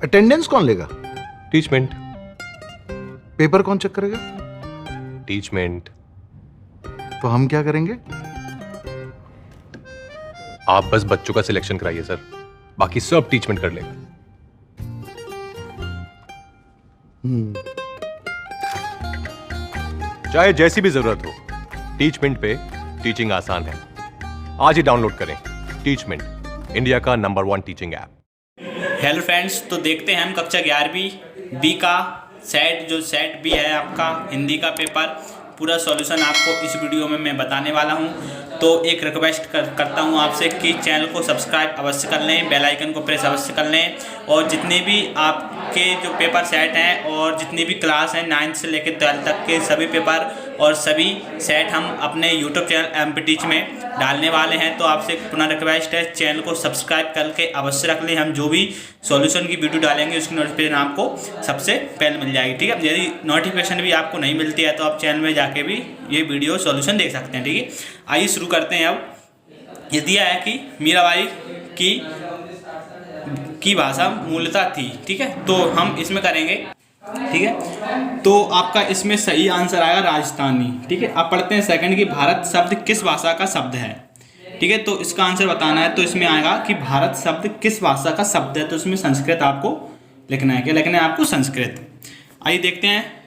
Attendance कौन लेगा? Teachmint. Paper कौन चेक करेगा? टीचमेंट। तो हम क्या करेंगे? आप बस बच्चों का सिलेक्शन कराइए सर, बाकी सब टीचमेंट कर लेगा। चाहे जैसी भी जरूरत हो, टीचमेंट पे टीचिंग आसान है। आज ही डाउनलोड करें टीचमेंट, इंडिया का number 1 teaching app. Hello friends, तो देखते हैं हम कक्षा 11वीं बी का सेट बी है आपका हिंदी का पेपर, पूरा सॉल्यूशन आपको इस वीडियो में मैं बताने वाला हूं। तो एक रिक्वेस्ट करता हूं आपसे कि चैनल को सब्सक्राइब अवश्य कर लें, बेल आइकन को प्रेस अवश्य कर लें, और जितने भी आपके जो पेपर सेट हैं और जितनी भी क्लास हैं 9th से लेकर 12th तक के सभी पेपर और सभी सेट हम अपने यूट्यूब चैनल MP टीच में डालने वाले हैं। तो आपसे पुनः रिक्वेस्ट है, चैनल को सब्सक्राइब करके अवश्य रख लें। हम जो भी सॉल्यूशन की वीडियो डालेंगे उसकी नोटिफिकेशन आपको सबसे पहले मिल जाएगी, ठीक है। यदि नोटिफिकेशन भी आपको नहीं मिलती है तो आप चैनल में जाके भी ये वीडियो सॉल्यूशन देख सकते हैं, ठीक है। आइए शुरू करते हैं। अब ये दिया है कि मीराबाई की भाषा मूलतः थी, ठीक है। तो हम इसमें करेंगे, ठीक है। तो आपका इसमें सही आंसर आएगा राजस्थानी, ठीक है। अब पढ़ते हैं सेकंड की भारत शब्द किस भाषा का शब्द है, ठीक है। तो इसका आंसर बताना है। तो इसमें आएगा कि भारत शब्द किस भाषा का शब्द है। तो इसमें संस्कृत आपको लिखना है। क्या लिखना है आपको? संस्कृत। आइए देखते हैं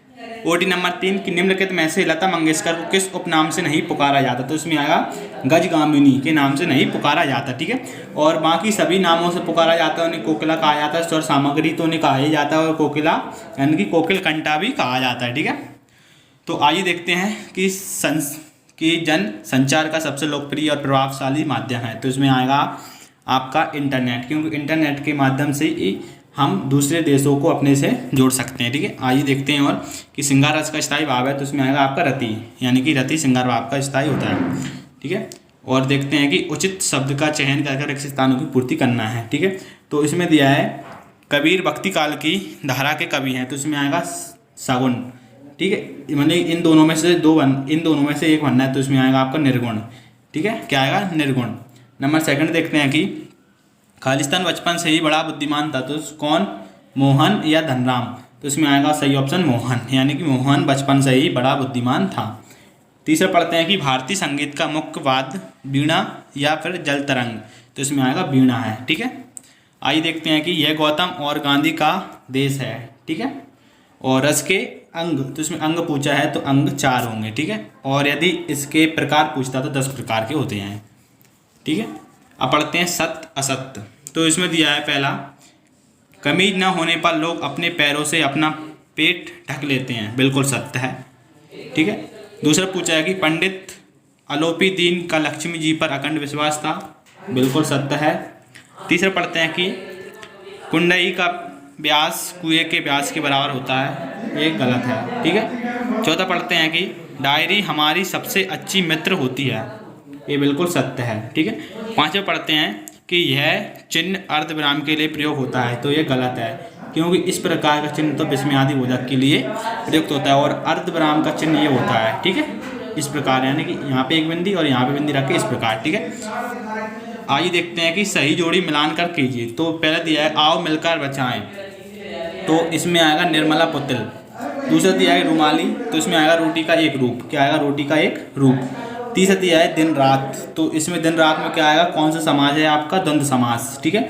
ओटी नंबर 3 की निम्नलिखित में से लता मंगेशकर को किस उपनाम से नहीं पुकारा जाता। तो इसमें आएगा गजगामिनी के नाम से नहीं पुकारा जाता, ठीक है। और बाकी सभी नामों से पुकारा जाता है। उन्हें कोकिला कहा जाता है, स्वर सामग्री तो उन्हें कहा ही जाता है, और कोकिला यानी कि कोकिल कंठा भी कहा जाता है, ठीक है। तो आइए देखते हैं कि जन संचार का सबसे लोकप्रिय और प्रभावशाली माध्यम है। तो इसमें आएगा आपका इंटरनेट, क्योंकि इंटरनेट के माध्यम से हम दूसरे देशों को अपने से जोड़ सकते हैं, ठीक है। आइए देखते हैं और कि श्रृंगार रस का स्थायी भाव है। तो इसमें आएगा आपका रति, यानी कि रति श्रृंगार भाव का स्थायी होता है, ठीक है। और देखते हैं कि उचित शब्द का चयन कर रिक्त स्थानों की पूर्ति करना है, ठीक है। तो इसमें दिया है कबीर भक्ति काल की धारा के कवि हैं। तो इसमें आएगा सगुण, ठीक है। मतलब इन दोनों में से एक बनना है। तो इसमें आएगा आपका निर्गुण, ठीक है। क्या आएगा? निर्गुण। नंबर सेकंड देखते हैं कि खालिस्तान बचपन से ही बड़ा बुद्धिमान था। तो कौन? मोहन या धनराम। तो इसमें आएगा सही ऑप्शन मोहन, यानी कि मोहन बचपन से ही बड़ा बुद्धिमान था। तीसरा पढ़ते हैं कि भारतीय संगीत का मुख्य वाद्य वीणा या फिर जल तरंग। तो इसमें आएगा वीणा है, ठीक है। आइए देखते हैं कि यह गौतम और गांधी का देश है, ठीक है। और रस के अंग, तो इसमें अंग पूछा है तो अंग 4 होंगे, ठीक है। और यदि इसके प्रकार पूछता तो 10 प्रकार के होते हैं, ठीक है। अब पढ़ते हैं सत्य असत्य। तो इसमें दिया है पहला, कमीज न होने पर लोग अपने पैरों से अपना पेट ढक लेते हैं। बिल्कुल सत्य है, ठीक है। दूसरा पूछा है कि पंडित अलोपी दीन का लक्ष्मी जी पर अखंड विश्वास था। बिल्कुल सत्य है। तीसरा पढ़ते हैं कि कुंडई का व्यास कुएं के व्यास के बराबर होता है। ये गलत है, ठीक है। चौथा पढ़ते हैं कि डायरी हमारी सबसे अच्छी मित्र होती है। ये बिल्कुल सत्य है, ठीक है। पांचवा पढ़ते हैं कि यह चिन्ह अर्धविराम के लिए प्रयोग होता है। तो ये गलत है, क्योंकि इस प्रकार का चिन्ह तो विस्मयादि बोधक के लिए प्रयुक्त होता है, और अर्धविराम का चिन्ह ये होता है, ठीक है। इस प्रकार, यानी कि यहाँ पे एक बिंदी और यहाँ पे बिंदी रख के इस प्रकार, ठीक है। आइए देखते हैं कि सही जोड़ी मिलान कर कीजिए। तो पहले दिया है आओ मिलकर बचाएं। तो इसमें आएगा निर्मला पुतल। दूसरा दिया है रुमाली। तो इसमें आएगा रोटी का एक रूप। क्या आएगा? रोटी का एक रूप। तीसरा दिया है दिन रात। तो इसमें दिन रात में क्या आएगा? कौन सा समाज है आपका? द्वंद्व समास, ठीक है।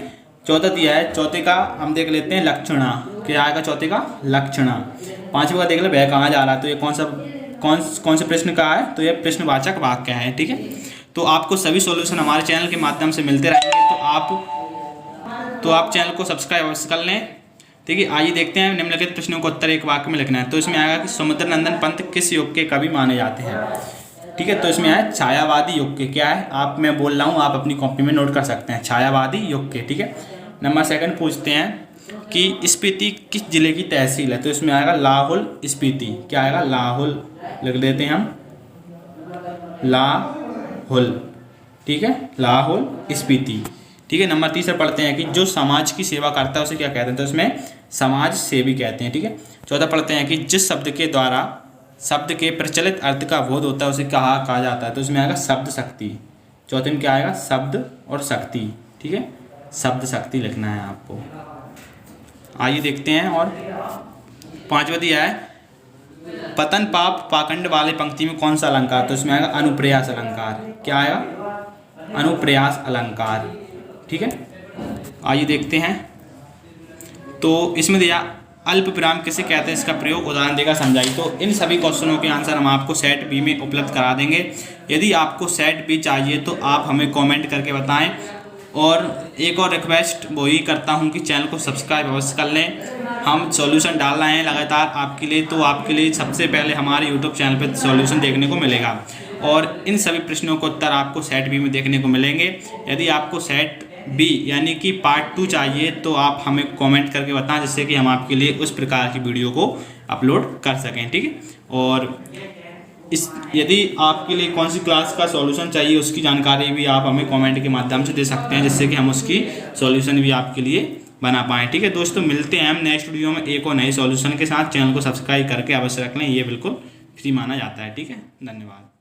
चौथा दिया है, चौथे का हम देख लेते हैं लक्षणा। क्या आएगा चौथे का? लक्षणा। पांचवा का देख ले वह कहाँ जा रहा है। तो ये कौन सा प्रश्न का है? तो ये प्रश्नवाचक वाक्य है, ठीक है। तो आपको सभी सॉल्यूशन हमारे चैनल के माध्यम से मिलते रहेंगे। तो आप चैनल को सब्सक्राइब अवश्य कर लें, ठीक है। आइए देखते हैं निम्नलिखित प्रश्नों को उत्तर एक वाक्य में लिखना है। तो इसमें आएगा कि समुद्र नंदन पंत किस युग के कवि माने जाते हैं, ठीक है। तो इसमें है छायावादी युग के। क्या है? आप मैं बोल रहा हूँ, आप अपनी कॉपी में नोट कर सकते हैं, छायावादी युग के, ठीक है। नंबर सेकंड पूछते हैं कि स्पीति किस जिले की तहसील है। तो इसमें आएगा लाहौल स्पीति। क्या आएगा? लाहौल लिख देते हैं हम, लाहौल, ठीक है। लाहौल स्पीति, ठीक है। नंबर तीसरा पढ़ते हैं कि जो समाज की सेवा करता है उसे क्या कहते हैं। तो इसमें समाज सेवी कहते हैं, ठीक है। चौथा पढ़ते हैं कि जिस शब्द के द्वारा शब्द के प्रचलित अर्थ का बोध होता है उसे कहा जाता है। तो इसमें आएगा शब्द शक्ति। चौथे में क्या आएगा? शब्द और शक्ति, ठीक है। शब्द शक्ति लिखना है आपको। आइए देखते हैं। और 5वां दिया है पतन पाप पाखंड वाले पंक्ति में कौन सा अलंकार, तो इसमें आएगा अनुप्रयास अलंकार। क्या आएगा? अनुप्रयास अलंकार। ठीक है, आइए देखते हैं। तो इसमें दिया अल्प विराम किसे कहते हैं, इसका प्रयोग उदाहरण देगा समझाइए। तो इन सभी क्वेश्चनों के आंसर हम आपको सेट बी में उपलब्ध करा देंगे। यदि आपको सेट बी चाहिए तो आप हमें कमेंट करके बताएं। और एक और रिक्वेस्ट वही करता हूं कि चैनल को सब्सक्राइब अवश्य कर लें। हम सॉल्यूशन डाल रहे हैं लगातार आपके लिए, तो आपके लिए सबसे पहले हमारे यूट्यूब चैनल पर सॉल्यूशन देखने को मिलेगा और इन सभी प्रश्नों के उत्तर आपको सेट बी में देखने को मिलेंगे। यदि आपको सेट बी यानी कि पार्ट 2 चाहिए तो आप हमें कमेंट करके बताएं, जिससे कि हम आपके लिए उस प्रकार की वीडियो को अपलोड कर सकें। ठीक है, और यदि आपके लिए कौन सी क्लास का सॉल्यूशन चाहिए उसकी जानकारी भी आप हमें कमेंट के माध्यम से दे सकते हैं, जिससे कि हम उसकी सॉल्यूशन भी आपके लिए बना पाएँ। ठीक है दोस्तों, मिलते हैं हम नेक्स्ट वीडियो में एक और नए सॉल्यूशन के साथ। चैनल को सब्सक्राइब करके अवश्य रख लें, ये बिल्कुल फ्री माना जाता है। ठीक है, धन्यवाद।